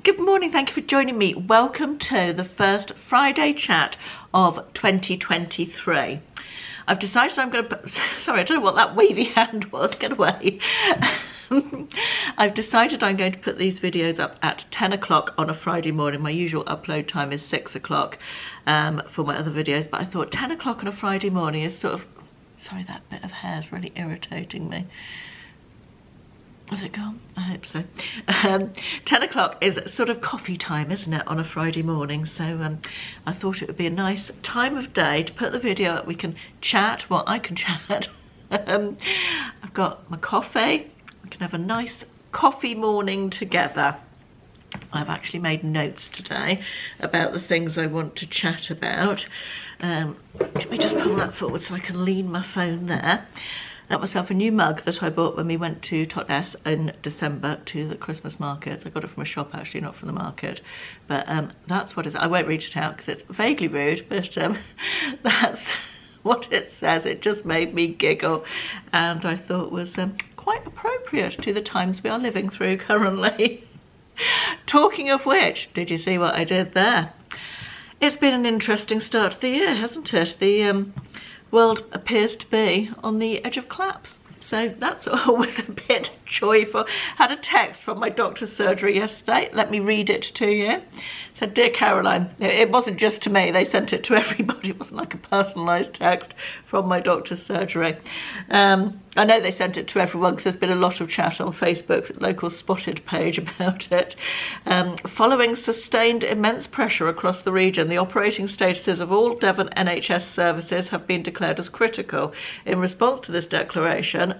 Good morning, thank you for joining me. Welcome to the first Friday chat of 2023. I've decided I'm going to put, sorry, I don't know what that wavy hand was, get away. I've decided I'm going to put these videos up at 10 o'clock on a Friday morning. My usual upload time is 6 o'clock for my other videos, but I thought 10 o'clock on a Friday morning is sort of, sorry, that bit of hair is really irritating me. Has it gone? I hope so. 10 o'clock is sort of coffee time, isn't it, on a Friday morning? So I thought it would be a nice time of day to put the video up. We can chat, well, I can chat. I've got my coffee. We can have a nice coffee morning together. I've actually made notes today about the things I want to chat about. Can we just pull that forward so I can lean my phone there? I got myself a new mug that I bought when we went to Totnes in December to the Christmas market. I got it from a shop actually, not from the market. But that's what it is. I won't read it out because it's vaguely rude, but that's what it says. It just made me giggle and I thought was quite appropriate to the times we are living through currently. Talking of which, did you see what I did there? It's been an interesting start to the year, hasn't it? The world appears to be on the edge of collapse. So that's always a bit joyful. Had a text from my doctor's surgery yesterday. Let me read it to you. It said, "Dear Caroline," it wasn't just to me, they sent it to everybody. It wasn't like a personalised text from my doctor's surgery. I know they sent it to everyone because there's been a lot of chat on Facebook's local spotted page about it. Following sustained immense pressure across the region, the operating statuses of all Devon NHS services have been declared as critical. In response to this declaration,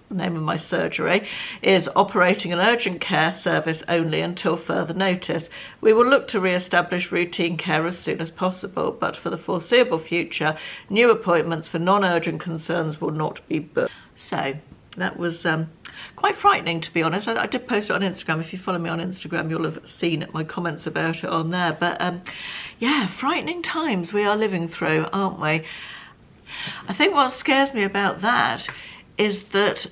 the name of my surgery is operating an urgent care service only until further notice. We will look to re-establish routine care as soon as possible, but for the foreseeable future, new appointments for non-urgent concerns will not be booked. So that was quite frightening, to be honest. I did post it on Instagram. If you follow me on Instagram, you'll have seen my comments about it on there. But yeah, frightening times we are living through, aren't we? I think what scares me about that is that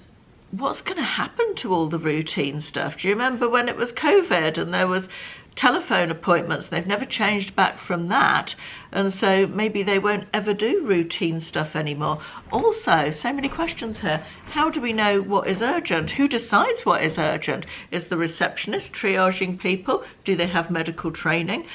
what's going to happen to all the routine stuff? Do you remember when it was COVID and there was telephone appointments? They've never changed back from that, and so maybe they won't ever do routine stuff anymore. Also, so many questions here. How do we know what is urgent? Who decides what is urgent? Is the receptionist triaging people? Do they have medical training?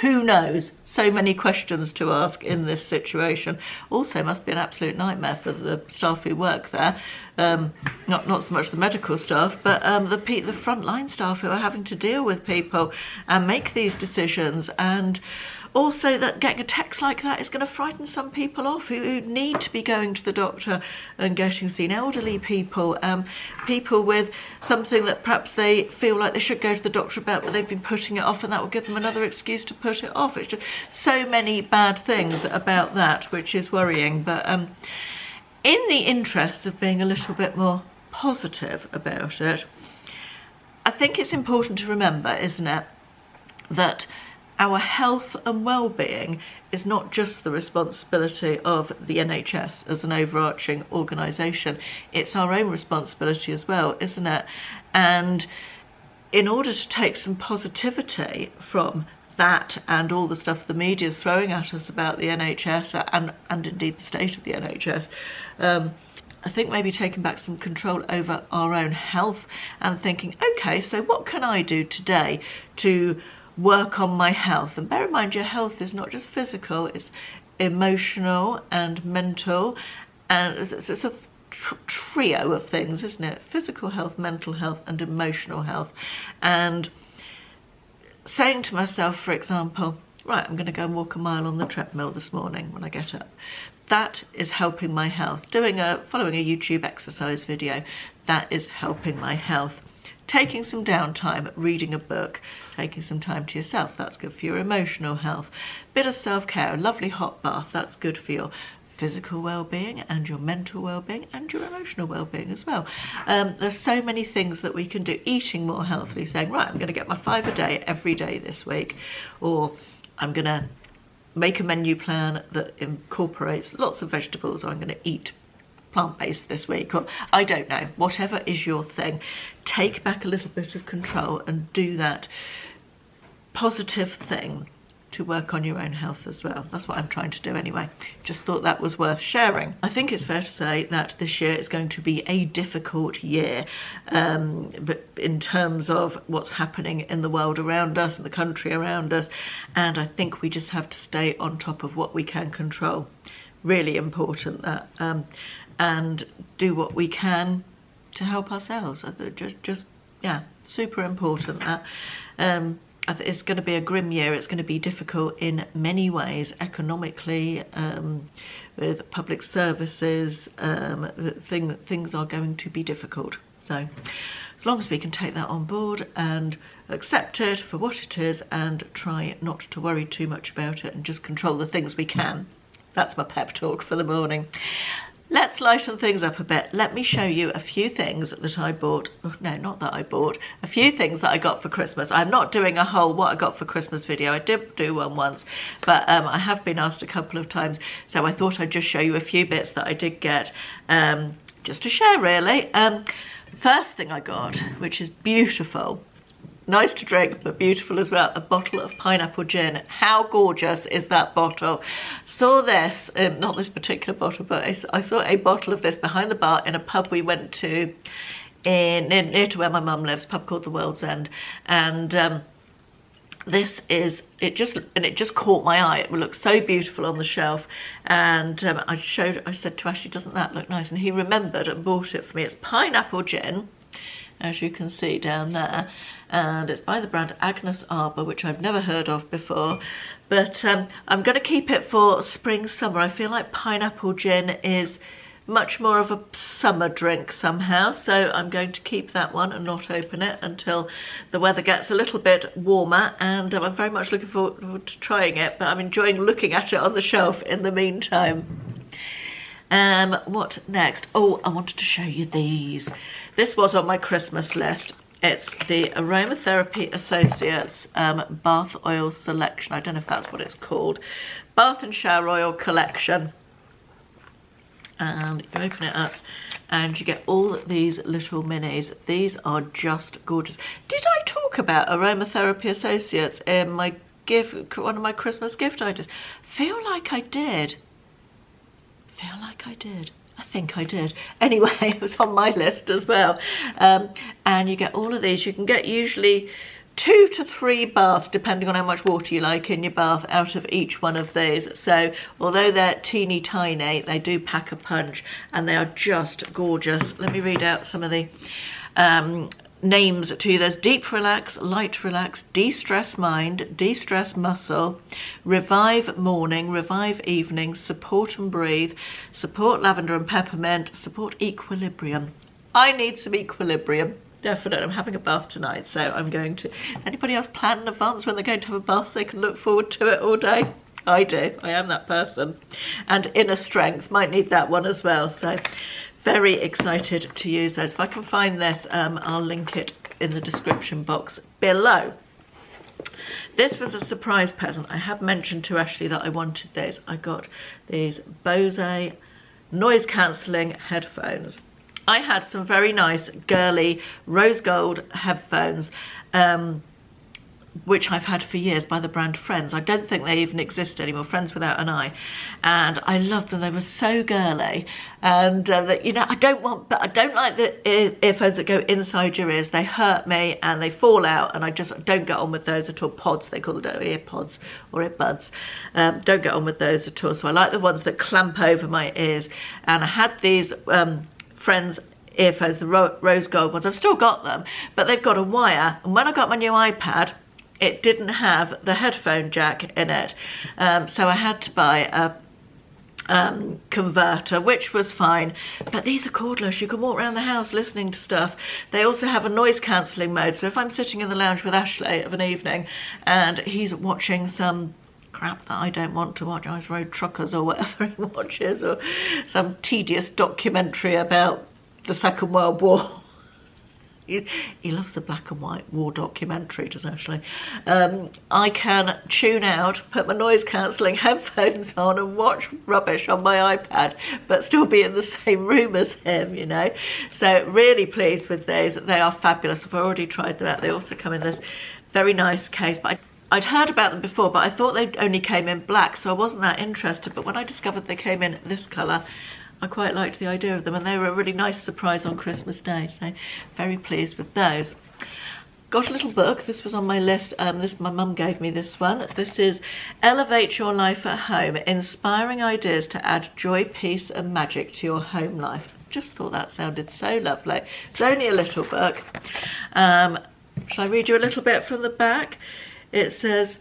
Who knows? So many questions to ask in this situation. Also, must be an absolute nightmare for the staff who work there. Not so much the medical staff, but the frontline staff who are having to deal with people and make these decisions. And also that getting a text like that is going to frighten some people off who need to be going to the doctor and getting seen. Elderly people, people with something that perhaps they feel like they should go to the doctor about, but they've been putting it off, and that will give them another excuse to put it off. It's just so many bad things about that, which is worrying. But in the interest of being a little bit more positive about it, I think it's important to remember, isn't it, that our health and well-being is not just the responsibility of the NHS as an overarching organisation. It's our own responsibility as well, isn't it? And in order to take some positivity from that and all the stuff the media is throwing at us about the NHS and indeed the state of the NHS, I think maybe taking back some control over our own health and thinking, okay, so what can I do today to work on my health? And bear in mind, your health is not just physical, it's emotional and mental, and it's a trio of things, isn't it? Physical health, mental health and emotional health. And saying to myself, for example, right, I'm going to go and walk a mile on the treadmill this morning when I get up. That is helping my health. Following a YouTube exercise video, that is helping my health. Taking some downtime, reading a book, taking some time to yourself, that's good for your emotional health. Bit of self-care, a lovely hot bath, that's good for your physical well-being and your mental well-being and your emotional well-being as well. There's so many things that we can do. Eating more healthily, saying, right, I'm going to get my 5 a day every day this week, or I'm going to make a menu plan that incorporates lots of vegetables, or I'm going to eat plant-based this week, or I don't know, whatever is your thing. Take back a little bit of control and do that positive thing to work on your own health as well. That's what I'm trying to do anyway. Just thought that was worth sharing. I think it's fair to say that this year is going to be a difficult year, but in terms of what's happening in the world around us and the country around us, and I think we just have to stay on top of what we can control. Really important that, and do what we can to help ourselves. Yeah, super important that. I think it's going to be a grim year. It's going to be difficult in many ways, economically, with public services. Things are going to be difficult. So as long as we can take that on board and accept it for what it is and try not to worry too much about it and just control the things we can. That's my pep talk for the morning. Let's lighten things up a bit. Let me show you a few things that I bought. Oh, no, not that I bought. A few things that I got for Christmas. I'm not doing a whole what I got for Christmas video. I did do one once, but I have been asked a couple of times. So I thought I'd just show you a few bits that I did get, just to share really. First thing I got, which is beautiful. Nice to drink, but beautiful as well. A bottle of pineapple gin. How gorgeous is that bottle? Saw this, not this particular bottle, but I saw a bottle of this behind the bar in a pub we went to near to where my mum lives, a pub called the World's End. And it just caught my eye. It looks so beautiful on the shelf. And I said to Ashley, doesn't that look nice? And he remembered and bought it for me. It's pineapple gin, as you can see down there, and it's by the brand Agnes Arbor, which I've never heard of before, but I'm going to keep it for spring summer. I feel like pineapple gin is much more of a summer drink somehow, so I'm going to keep that one and not open it until the weather gets a little bit warmer, and I'm very much looking forward to trying it, but I'm enjoying looking at it on the shelf in the meantime. What next? Oh, I wanted to show you these. This was on my Christmas list. It's the Aromatherapy Associates Bath Oil Selection. I don't know if that's what it's called. Bath and Shower Oil Collection. And you open it up and you get all these little minis. These are just gorgeous. Did I talk about Aromatherapy Associates in my one of my Christmas gift ideas? Feel like I did. I think I did. Anyway, it was on my list as well. And you get all of these. You can get usually 2 to 3 baths, depending on how much water you like in your bath, out of each one of these. So although they're teeny tiny, they do pack a punch, and they are just gorgeous. Let me read out some of the names to you. There's Deep Relax, Light Relax, De-Stress Mind, De-Stress Muscle, Revive Morning, Revive Evening, Support and Breathe, Support Lavender and Peppermint, Support Equilibrium. I need some equilibrium. Definitely. I'm having a bath tonight, so I'm going to... Anybody else plan in advance when they're going to have a bath so they can look forward to it all day? I do. I am that person. And Inner Strength, might need that one as well. So very excited to use those. If I can find this, I'll link it in the description box below. This was a surprise present. I have mentioned to Ashley that I wanted this. I got these Bose noise cancelling headphones. I had some very nice girly rose gold headphones, which I've had for years by the brand Friends. I don't think they even exist anymore, Friends Without an I. And I loved them. They were so girly. And, you know, I don't like the earphones that go inside your ears. They hurt me and they fall out, and I just don't get on with those at all. Pods, they call them ear pods or earbuds. Don't get on with those at all. So I like the ones that clamp over my ears. And I had these Friends earphones, the rose gold ones. I've still got them, but they've got a wire. And when I got my new iPad, it didn't have the headphone jack in it, so I had to buy a converter, which was fine. But these are cordless. You can walk around the house listening to stuff. They also have a noise cancelling mode, so if I'm sitting in the lounge with Ashley of an evening and he's watching some crap that I don't want to watch, Ice Road Truckers or whatever he watches, or some tedious documentary about the Second World War, He loves the black and white war documentary, does actually. I can tune out, put my noise cancelling headphones on and watch rubbish on my iPad, but still be in the same room as him, you know. So really pleased with these. They are fabulous. I've already tried them out. They also come in this very nice case, but I'd heard about them before, but I thought they only came in black, so I wasn't that interested. But when I discovered they came in this colour, I quite liked the idea of them, and they were a really nice surprise on Christmas Day, so very pleased with those. Got a little book. This was on my list. My mum gave me this one. This is Elevate Your Life at Home, Inspiring Ideas to Add Joy, Peace and Magic to Your Home Life. Just thought that sounded so lovely. It's only a little book. Shall I read you a little bit from the back? It says,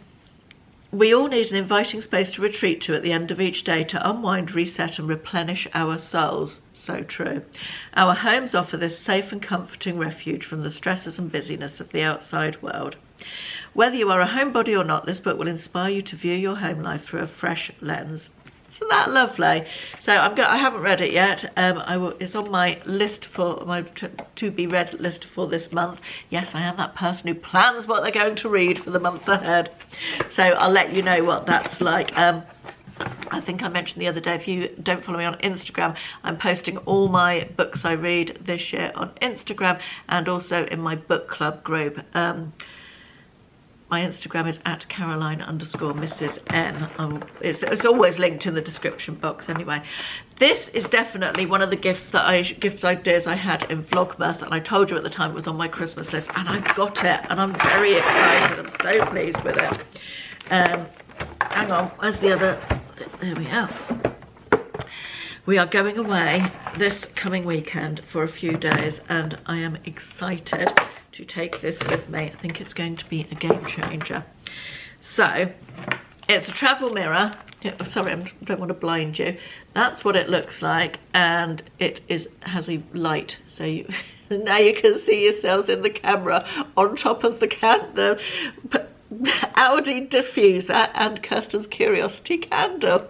we all need an inviting space to retreat to at the end of each day to unwind, reset and replenish our souls. So true. Our homes offer this safe and comforting refuge from the stresses and busyness of the outside world. Whether you are a homebody or not, this book will inspire you to view your home life through a fresh lens. Isn't that lovely? So I haven't read it yet. It's on my list, for my to be read list for this month. Yes, I am that person who plans what they're going to read for the month ahead. So I'll let you know what that's like. I think I mentioned the other day, if you don't follow me on Instagram, I'm posting all my books I read this year on Instagram and also in my book club group. My Instagram is at Caroline_Mrs. N. It's always linked in the description box anyway. This is definitely one of the gifts ideas I had in Vlogmas, and I told you at the time it was on my Christmas list, and I've got it and I'm very excited. I'm so pleased with it. Hang on, where's the other? There we are. We are going away this coming weekend for a few days and I am excited to take this with me. I think it's going to be a game changer. So it's a travel mirror. Sorry, I don't want to blind you. That's what it looks like, and it has a light, so now you can see yourselves in the camera on top of the Audi diffuser and Kirsten's Curiosity candle.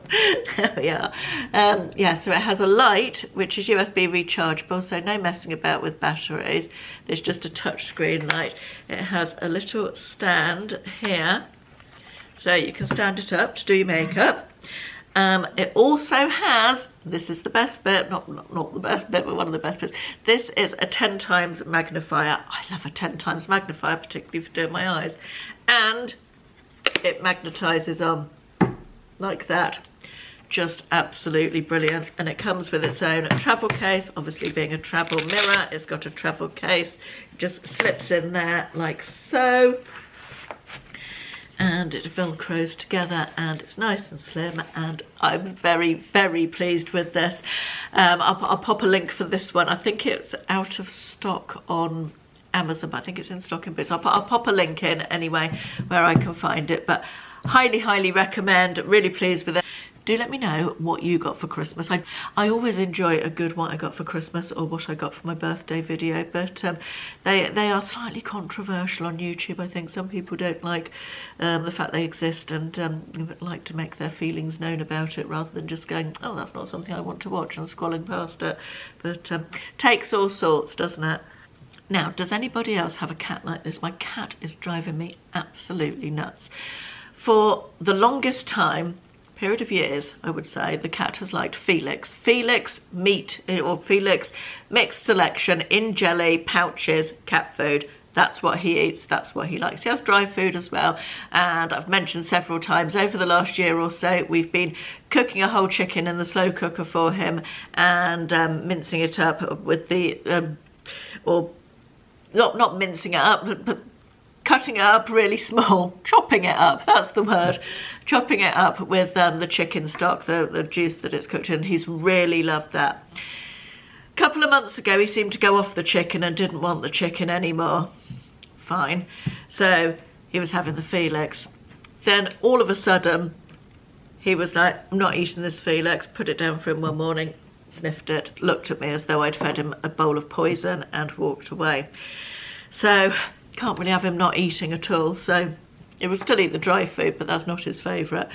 There we are. Yeah, so it has a light which is USB rechargeable, so no messing about with batteries. It's just a touch screen light. It has a little stand here, so you can stand it up to do your makeup. It also has, this is the best bit, not the best bit, but one of the best bits. This is a 10 times magnifier. I love a 10 times magnifier, particularly for doing my eyes. And it magnetizes on like that. Just absolutely brilliant. And it comes with its own travel case. Obviously, being a travel mirror, it's got a travel case. It just slips in there like so. And it velcros together and it's nice and slim, and I'm very, very pleased with this. I'll pop a link for this one. I think it's out of stock on Amazon, but I think it's in stock in Boots. I'll pop a link in anyway where I can find it, but highly recommend. Really pleased with it. Do let me know what you got for Christmas. I always enjoy a good what I got for Christmas or what I got for my birthday video, but they are slightly controversial on YouTube. I think some people don't like the fact they exist and like to make their feelings known about it rather than just going, oh, that's not something I want to watch, and scrolling past it. But takes all sorts, doesn't it? Now, does anybody else have a cat like this? My cat is driving me absolutely nuts. For the longest time, period of years, I would say, the cat has liked Felix. Felix meat, or Felix mixed selection in jelly, pouches, cat food. That's what he eats, that's what he likes. He has dry food as well, and I've mentioned several times over the last year or so, we've been cooking a whole chicken in the slow cooker for him and mincing it up with the, or not mincing it up, but cutting it up really small, chopping it up, that's the word, chopping it up with the chicken stock, the juice that it's cooked in. He's really loved that. A couple of months ago, he seemed to go off the chicken and didn't want the chicken anymore. Fine. So he was having the Felix. Then all of a sudden, he was like, I'm not eating this Felix. Put it down for him one morning, sniffed it, looked at me as though I'd fed him a bowl of poison and walked away. So can't really have him not eating at all. So he will still eat the dry food, but that's not his favourite.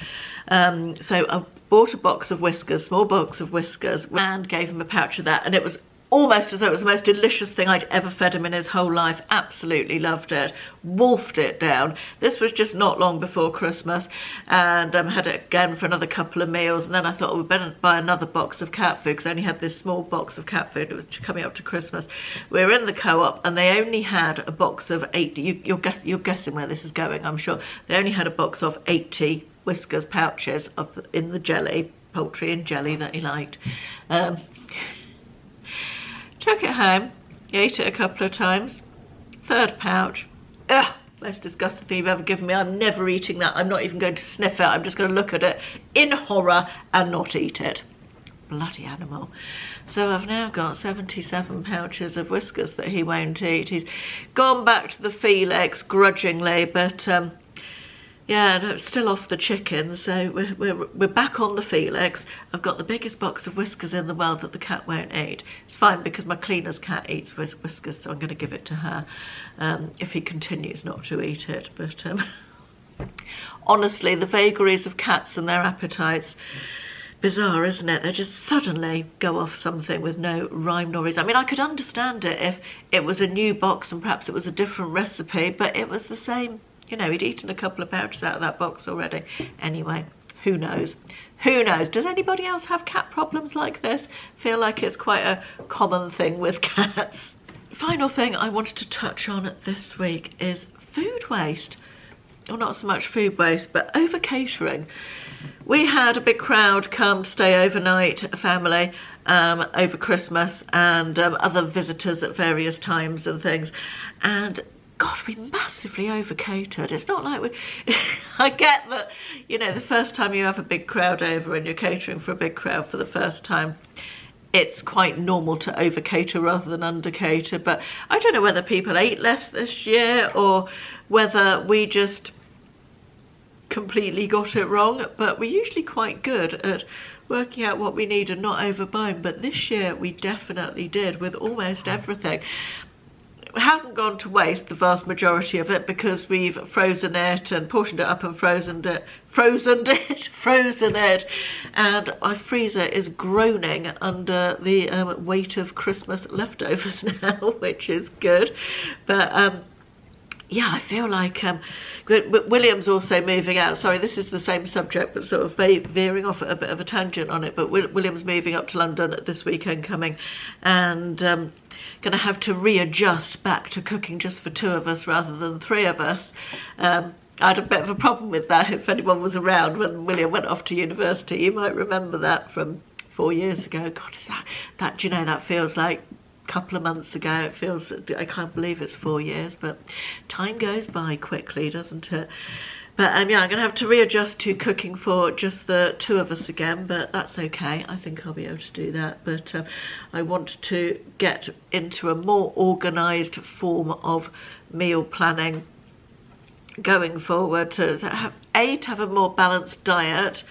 So I bought a box of Whiskers, small box of Whiskers, and gave him a pouch of that. And it was almost as though it was the most delicious thing I'd ever fed him in his whole life. Absolutely loved it, wolfed it down. This was just not long before Christmas, and had it again for another couple of meals, and then I thought, oh, we'd better buy another box of cat food, because I only had this small box of cat food. It was coming up to Christmas. We were in the Co-op, and they only had a box of 80, you're guessing where this is going, I'm sure. They only had a box of 80 Whiskas pouches in the jelly, poultry and jelly that he liked. Took it home, he ate it a couple of times. Third pouch, ugh, most disgusting thing you've ever given me. I'm never eating that. I'm not even going to sniff it. I'm just going to look at it in horror and not eat it. Bloody animal. So I've now got 77 pouches of Whiskas that he won't eat. He's gone back to the Felix grudgingly, but yeah, no, it's still off the chicken, so we're back on the Felix. I've got the biggest box of Whiskas in the world that the cat won't eat. It's fine because my cleaner's cat eats with Whiskas, so I'm going to give it to her if he continues not to eat it. But honestly, the vagaries of cats and their appetites, bizarre, isn't it? They just suddenly go off something with no rhyme nor reason. I mean, I could understand it if it was a new box and perhaps it was a different recipe, but it was the same. You know, he'd eaten a couple of pouches out of that box already. Anyway, who knows? Who knows? Does anybody else have cat problems like this? Feel like it's quite a common thing with cats. Final thing I wanted to touch on this week is food waste. Well, not so much food waste, but over-catering. We had a big crowd come stay overnight, a family, over Christmas, and other visitors at various times and things. And God, we massively over-catered. It's not like I get that, you know, the first time you have a big crowd over and you're catering for a big crowd for the first time, it's quite normal to over-cater rather than under-cater. But I don't know whether people ate less this year or whether we just completely got it wrong. But we're usually quite good at working out what we need and not overbuying. But this year we definitely did with almost everything. It hasn't gone to waste, the vast majority of it, because we've frozen it and portioned it up and frozen it, and my freezer is groaning under the weight of Christmas leftovers now, which is good. But yeah, I feel like William's also moving out. Sorry, this is the same subject, but sort of veering off at a bit of a tangent on it. But William's moving up to London this weekend coming, and going to have to readjust back to cooking just for 2 of us rather than 3 of us. I had a bit of a problem with that. If anyone was around when William went off to university, you might remember that from 4 years ago. God, is that do you know, that feels like a couple of months ago. It feels, I can't believe it's 4 years, but time goes by quickly, doesn't it? But yeah, I'm going to have to readjust to cooking for just the 2 of us again, but that's okay. I think I'll be able to do that. But I want to get into a more organised form of meal planning going forward, to have A, to have a more balanced diet,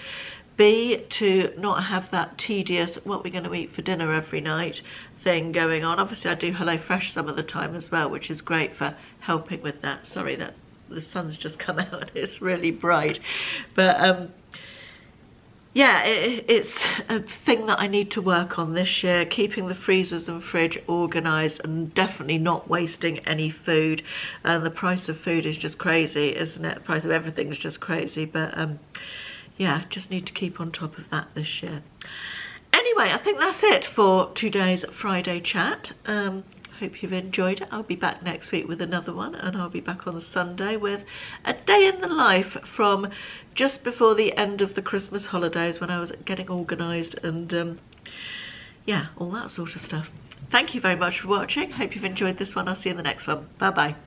B, to not have that tedious what we're going to eat for dinner every night thing going on. Obviously I do HelloFresh some of the time as well, which is great for helping with that. Sorry, the sun's just come out and it's really bright. But yeah, it's a thing that I need to work on this year, keeping the freezers and fridge organised and definitely not wasting any food. And the price of food is just crazy, isn't it? The price of everything is just crazy. But yeah, just need to keep on top of that this year. Anyway, I think that's it for today's Friday chat. Hope you've enjoyed it. I'll be back next week with another one, and I'll be back on the Sunday with a day in the life from just before the end of the Christmas holidays, when I was getting organised and yeah, all that sort of stuff. Thank you very much for watching. Hope you've enjoyed this one. I'll see you in the next one. Bye bye.